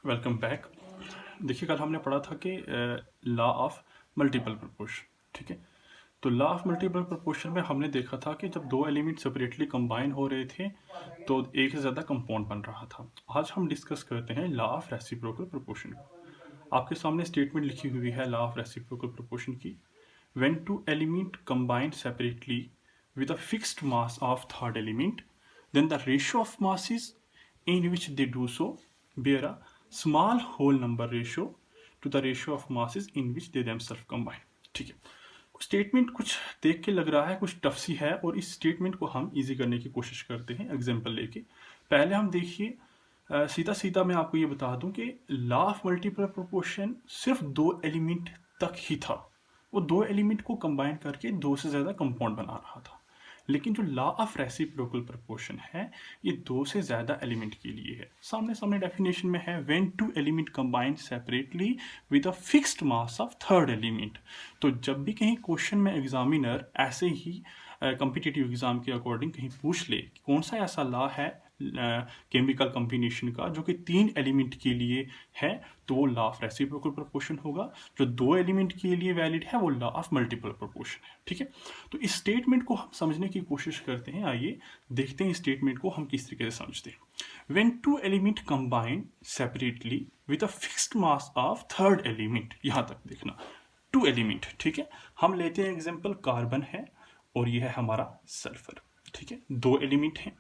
Welcome back. देखिए, कल हमने पढ़ा था कि लॉ ऑफ मल्टीपल प्रोपोर्शन। ठीक है, तो लॉ ऑफ मल्टीपल प्रोपोर्शन में हमने देखा था कि जब दो एलिमेंट सेपरेटली कंबाइन हो रहे थे तो एक से ज़्यादा कंपाउंड बन रहा था। आज हम डिस्कस करते हैं लॉ ऑफ रेसिप्रोकल प्रोपोर्शन को। आपके सामने स्टेटमेंट लिखी हुई है लॉ ऑफ रेसिप्रोकल प्रोपोर्शन की। When two element combine separately with a fixed mass of third element, then the ratio of masses in which they do so bear a small whole number ratio to the ratio of masses in which they themselves combine। ठीक है, statement कुछ देख के लग रहा है कुछ tough सी है और इस स्टेटमेंट को हम इजी करने की कोशिश करते हैं एग्जांपल लेके। पहले हम देखिए, सीधा सीधा मैं आपको ये बता दूं कि लॉ ऑफ मल्टीपल प्रोपोर्शन सिर्फ दो एलिमेंट तक ही था। वो दो एलिमेंट को कंबाइन करके दो से ज़्यादा कंपाउंड बना रहा था। लेकिन जो लॉ ऑफ रेसिप्रोकल प्रोपोर्शन है ये दो से ज़्यादा एलिमेंट के लिए है। सामने सामने डेफिनेशन में है when two element combined separately with a fixed mass of third element. तो जब भी कहीं क्वेश्चन में एग्जामिनर ऐसे ही कॉम्पिटिटिव एग्जाम के अकॉर्डिंग कहीं पूछ ले कि कौन सा ऐसा लॉ है केमिकल कॉम्बिनेशन का जो कि तीन एलिमेंट के लिए है, तो वो लॉ ऑफ रेसिप्रोकल प्रोपोर्शन होगा। जो दो एलिमेंट के लिए वैलिड है वो लॉ ऑफ मल्टीपल प्रोपोर्शन है। ठीक है, तो इस स्टेटमेंट को हम समझने की कोशिश करते हैं। आइए देखते हैं इस स्टेटमेंट को हम किस तरीके से समझते हैं। When two element combine separately with a fixed mass of third element, यहां तक देखना टू एलिमेंट। ठीक है, हम लेते हैं एग्जांपल कार्बन है और ये है हमारा सल्फर। ठीक है, दो एलिमेंट हैं,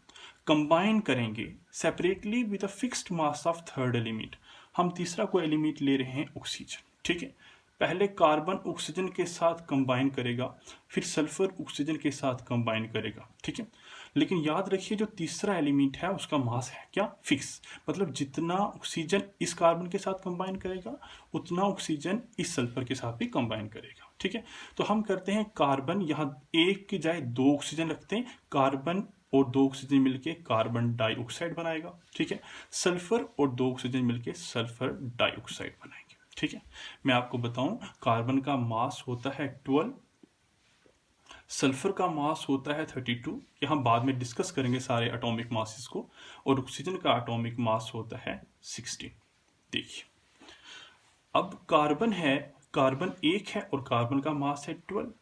कंबाइन करेंगे separately with a fixed mass of third element. हम तीसरा कोई एलिमेंट ले रहे हैं ऑक्सीजन। ठीक है, पहले कार्बन ऑक्सीजन के साथ कंबाइन करेगा, फिर सल्फर ऑक्सीजन के साथ कंबाइन करेगा। ठीक है, लेकिन याद रखिए जो तीसरा एलिमेंट है उसका मास है क्या, फिक्स। मतलब जितना ऑक्सीजन इस कार्बन के साथ कंबाइन करेगा उतना ऑक्सीजन इस सल्फर के साथ भी कंबाइन करेगा। ठीक है, तो हम करते हैं कार्बन, यहाँ एक की जाए दो ऑक्सीजन रखते हैं, कार्बन और दो ऑक्सीजन मिलके कार्बन डाइऑक्साइड बनाएगा। ठीक है, सल्फर और दो ऑक्सीजन मिलके सल्फर डाइऑक्साइड बनाएंगे। ठीक है, मैं आपको बताऊं कार्बन का मास होता है 12, सल्फर का मास होता है 32। ये हम बाद में डिस्कस करेंगे सारे एटॉमिक मासेस को। और ऑक्सीजन का एटॉमिक मास होता है 16। देखिए, अब कार्बन है, कार्बन एक है और कार्बन का मास है 12।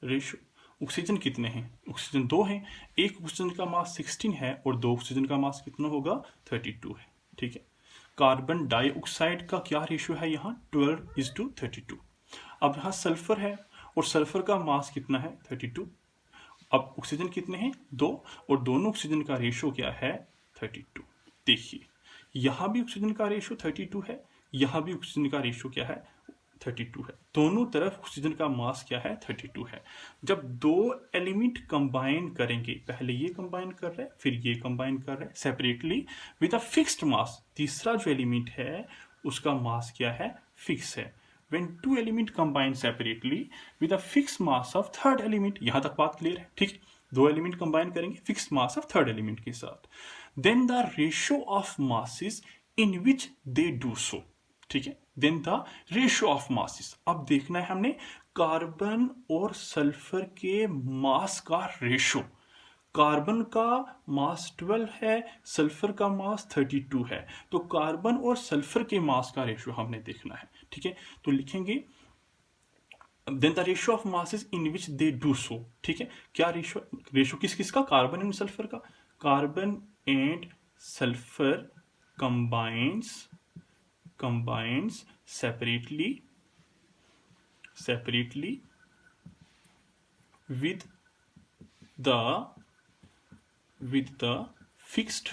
रेशो ऑक्सीजन कितने हैं, ऑक्सीजन दो हैं, एक ऑक्सीजन का मास 16 है और दो ऑक्सीजन का मास कितना होगा 32 है। ठीक है, कार्बन डाइऑक्साइड का क्या रेशियो है यहाँ 12:32। अब यहाँ सल्फर है और सल्फर का मास कितना है 32। अब ऑक्सीजन कितने हैं दो और दोनों ऑक्सीजन का रेशियो क्या है 32। देखिए, यहाँ भी ऑक्सीजन का रेशियो 32 है, यहाँ भी ऑक्सीजन का रेशियो क्या है 32 है। दोनों तरफ ऑक्सीजन का मास क्या है 32 है। जब दो एलिमेंट कंबाइन करेंगे, पहले ये कंबाइन कर रहे हैं फिर ये कंबाइन कर रहे हैं सेपरेटली विद अ फिक्स्ड मास, तीसरा जो एलिमेंट है उसका मास क्या है फिक्स है। when two element combine separately with a fixed mass of third element, यहां तक बात क्लियर है। ठीक, दो एलिमेंट कंबाइन करेंगे fixed mass of third element के साथ, then the ratio of masses in which they do so. ठीक है, then the ratio of masses. अब देखना है हमने कार्बन और सल्फर के मास का रेशियो। कार्बन का मास 12 है, सल्फर का मास 32 है, तो कार्बन और सल्फर के मास का रेशियो हमने देखना है। ठीक है, तो लिखेंगे then the ratio of masses in which they do so. ठीक है, क्या रेशियो, रेशियो किस किस का, कार्बन एंड सल्फर का। Carbon and sulphur combines separately with the fixed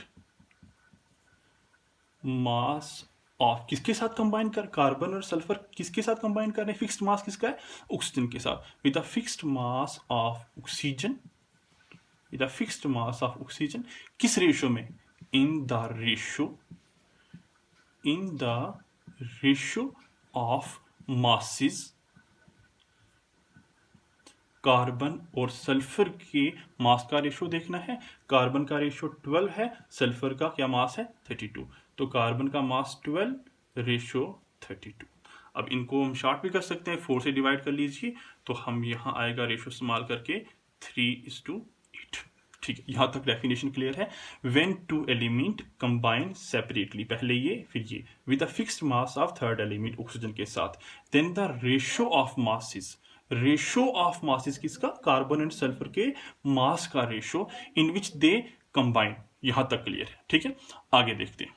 mass of, किसके साथ कंबाइन कर, कार्बन और सल्फर किसके साथ कंबाइन कर रहे हैं, फिक्स्ड मास किसका है ऑक्सीजन के साथ, with the fixed mass of oxygen, with the fixed mass of oxygen किस रेशियो में, in the ratio of masses. Carbon और सल्फर के मास का रेशियो देखना है, कार्बन का रेशियो 12 है, सल्फर का क्या मास है 32, तो कार्बन का मास 12 रेशियो 32। अब इनको हम शॉर्ट भी कर सकते हैं, 4 से डिवाइड कर लीजिए तो हम यहाँ आएगा रेशियो इस्तेमाल करके 3:8। ठीक है, यहाँ तक डेफिनेशन क्लियर है। When two element combine separately, पहले ये फिर ये, with a fixed mass of third element oxygen के साथ, then the ratio of masses, ratio of masses किसका, कार्बन एंड सल्फर के मास का ratio in which they combine, यहां तक क्लियर है। ठीक है, आगे देखते हैं।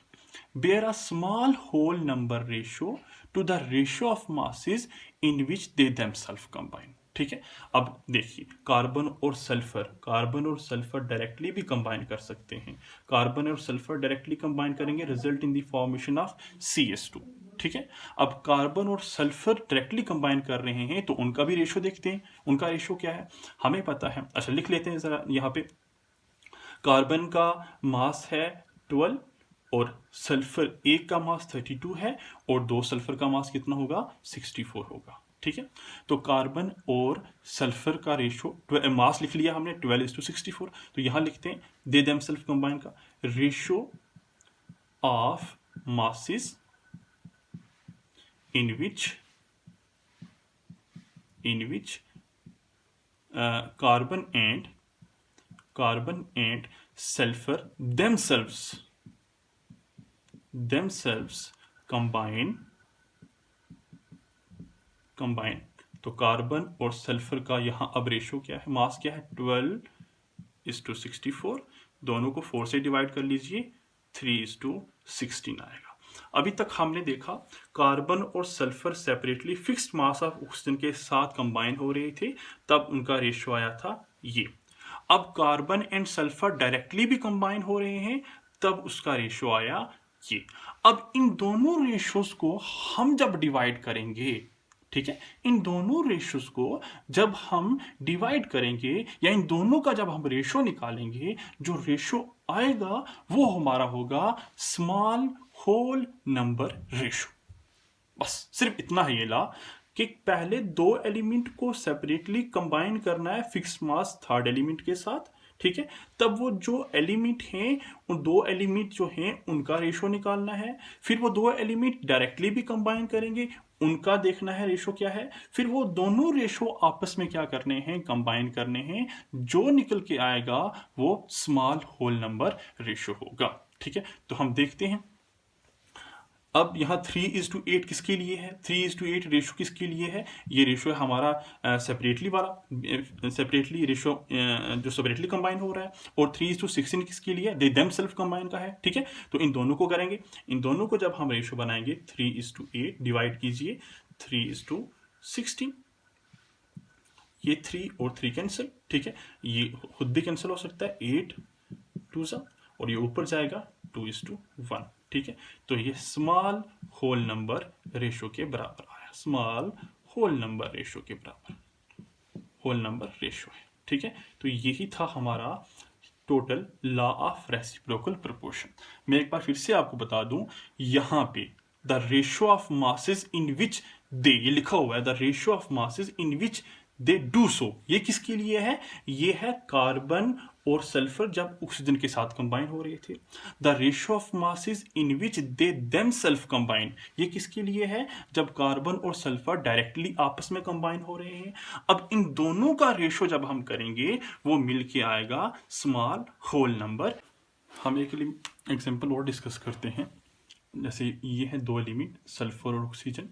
Bear a small whole number ratio to the ratio of masses in which they themselves combine. ठीक है, अब देखिए, कार्बन और सल्फर डायरेक्टली भी कंबाइन कर सकते हैं। कार्बन और सल्फर डायरेक्टली कंबाइन करेंगे, result in the formation of CH2। ठीक है, अब कार्बन और सल्फर डायरेक्टली कंबाइन कर रहे हैं तो उनका भी रेशियो देखते हैं। उनका रेशियो क्या है हमें पता है, अच्छा लिख लेते हैं जरा यहाँ पे। कार्बन का मास है 12 और सल्फर एक का मास 32 है और दो सल्फर का मास कितना होगा, 64 होगा। ठीक है, तो कार्बन और सल्फर का रेशियो, मास लिख लिया हमने 12:64, तो यहां लिखते हैं दे देमसेल्फ कंबाइन का ratio of masses in which carbon and sulfur themselves combine। तो कार्बन और सल्फर का यहाँ अब रेशियो क्या है, मास क्या है, 12:64, दोनों को 4 से डिवाइड कर लीजिए, 3:16 आएगा। अभी तक हमने देखा कार्बन और sulphur separately fixed mass of oxygen के साथ कंबाइन हो रहे थे, तब उनका रेशियो आया था ये। अब कार्बन एंड सल्फर डायरेक्टली भी कंबाइन हो रहे हैं, तब उसका रेशियो आया ये। अब इन दोनों रेशियोज को हम जब डिवाइड करेंगे, ठीक है, इन दोनों रेशियोज को जब हम डिवाइड करेंगे या इन दोनों का जब हम रेशियो निकालेंगे, जो रेशियो आएगा वो हमारा होगा स्मॉल होल नंबर रेशियो। बस सिर्फ इतना है ये ला कि पहले दो एलिमेंट को सेपरेटली कंबाइन करना है फिक्स्ड मास थर्ड एलिमेंट के साथ। ठीक है, तब वो जो एलिमेंट हैं उन दो एलिमेंट जो हैं उनका रेशियो निकालना है। फिर वो दो एलिमेंट डायरेक्टली भी कंबाइन करेंगे, उनका देखना है रेशियो क्या है। फिर वो दोनों रेशियो आपस में क्या करने हैं, कंबाइन करने हैं। जो निकल के आएगा वो स्मॉल होल नंबर रेशियो होगा। ठीक है, तो हम देखते हैं अब यहाँ 3:8 किसके लिए है, 3:8 रेशियो किसके लिए है, ये रेशियो है हमारा सेपरेटली वाला, सेपरेटली रेशियो जो सेपरेटली कंबाइन हो रहा है। और 3:16 किसके लिए, दे देमसेल्फ कंबाइन का है। ठीक है, तो इन दोनों को करेंगे, इन दोनों को जब हम रेशियो बनाएंगे 3:8 डिवाइड कीजिए 3:16, ये 3 और 3 कैंसिल। ठीक है, ये खुद भी कैंसिल हो सकता है, 8 2 और ये ऊपर जाएगा 2:1। ठीक है, तो ये स्मॉल होल नंबर रेशियो के बराबर आया, स्मॉल होल नंबर रेशियो के बराबर होल नंबर रेशियो है। ठीक है, तो यही था हमारा total law of reciprocal proportion. मैं एक बार फिर से आपको बता दूं, यहां पे the ratio of masses in which they, ये लिखा हुआ है the ratio of masses in which they do so, ये किसके लिए है, ये है कार्बन और सल्फर जब ऑक्सीजन के साथ कंबाइन हो रहे थे। The ratio of masses in which they themselves combine, ये किसके लिए है, जब कार्बन और सल्फर डायरेक्टली आपस में कंबाइन हो रहे हैं। अब इन दोनों का रेशियो जब हम करेंगे वो मिलके आएगा स्मॉल होल नंबर। हम एक एग्जांपल और डिस्कस करते हैं। जैसे ये है दो एलिमेंट सल्फर और ऑक्सीजन,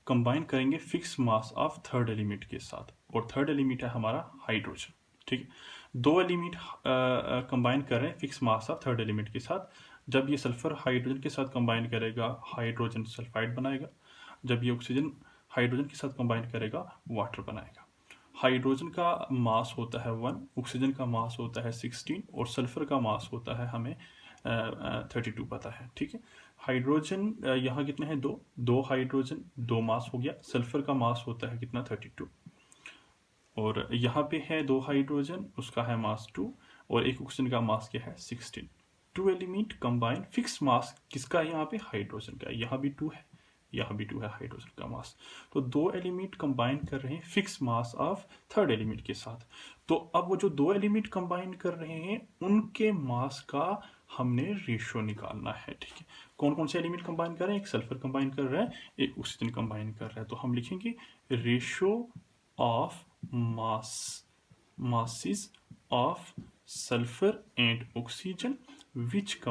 कंबाइन करेंगे fix mass of third element के साथ, और थर्ड एलिमेंट है हमारा हाइड्रोजन। ठीक है, दो एलिमेंट कंबाइन कर रहे हैं fix mass of third element के साथ। जब ये सल्फर हाइड्रोजन के साथ कंबाइन करेगा हाइड्रोजन सल्फाइड बनाएगा, जब ये ऑक्सीजन हाइड्रोजन के साथ कंबाइन करेगा वाटर बनाएगा। हाइड्रोजन का मास होता है 1, ऑक्सीजन का मास होता है 16 और सल्फर का मास होता है हमें 32 पता है। ठीक है, हाइड्रोजन यहाँ कितने हैं, दो हाइड्रोजन, 2 मास हो गया। सल्फर का मास होता है कितना, 32, और यहाँ पे है 2 हाइड्रोजन, उसका है मास 2, और एक ऑक्सीजन का मास क्या है 16। 2 एलिमेंट कंबाइन, फिक्स मास किसका है यहाँ पे, हाइड्रोजन का। यहाँ भी 2 है, यहाँ भी 2 है हाइड्रोजन का मास। तो 2 एलिमेंट कंबाइन कर रहे हैं fix mass of third element के साथ। तो अब वो जो 2 एलिमेंट कंबाइन कर रहे हैं उनके मास का हमने रेशियो निकालना है। ठीक है, कौन कौन से एलिमेंट कंबाइन कर रहे हैं, एक सल्फर कंबाइन कर रहा है, एक ऑक्सीजन कंबाइन कर रहा है। तो हम लिखेंगे ratio of masses of sulfur and oxygen which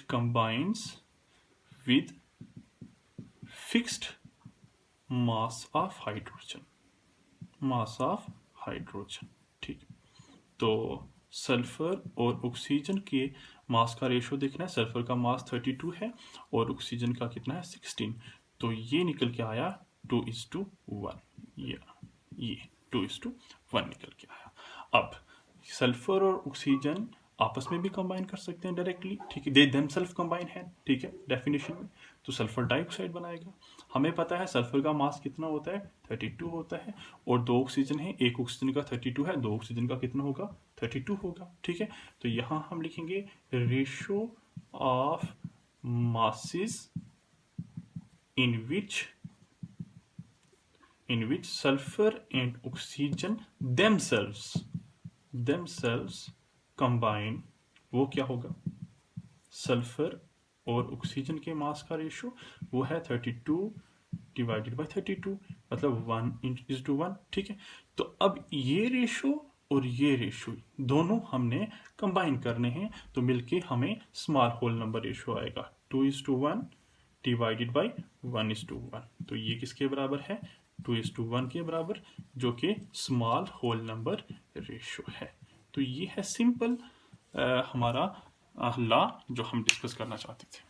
combines with fixed mass of hydrogen, ठीक। तो सल्फर और ऑक्सीजन के मास का रेशो देखना है। सल्फर का मास 32 है और ऑक्सीजन का कितना है 16। तो ये निकल के आया 2:1। ये 2:1 निकल के आया। अब सल्फर और ऑक्सीजन आपस में भी कंबाइन कर सकते हैं डायरेक्टली, ठीक है, दे देमसेल्फ कंबाइन है, ठीक है, डेफिनेशन में। तो सल्फर डाइऑक्साइड बनाएगा। हमें पता है सल्फर का मास कितना होता है 32 होता है और 2 ऑक्सीजन है, एक ऑक्सीजन का 32 है, 2 ऑक्सीजन का कितना होगा 32 होगा, ठीक है। तो यहाँ हम लिखेंगे ratio of masses in which sulfur and oxygen themselves combine, वो क्या होगा, सल्फर और ऑक्सीजन के मास का रेशो वो है 32 डिवाइडेड बाय 32, मतलब 1:1, ठीक है। तो अब ये रेशो और ये रेशो दोनों हमने कंबाइन करने हैं, तो मिलके हमें स्मॉल होल नंबर रेशो आएगा 2:1 डिवाइडेड बाय 1:1। तो ये किसके बराबर है 2:1 के बराबर, जो कि स्मॉल होल नंबर रेशो है। तो ये है सिंपल हमारा लॉ जो हम डिस्कस करना चाहते थे।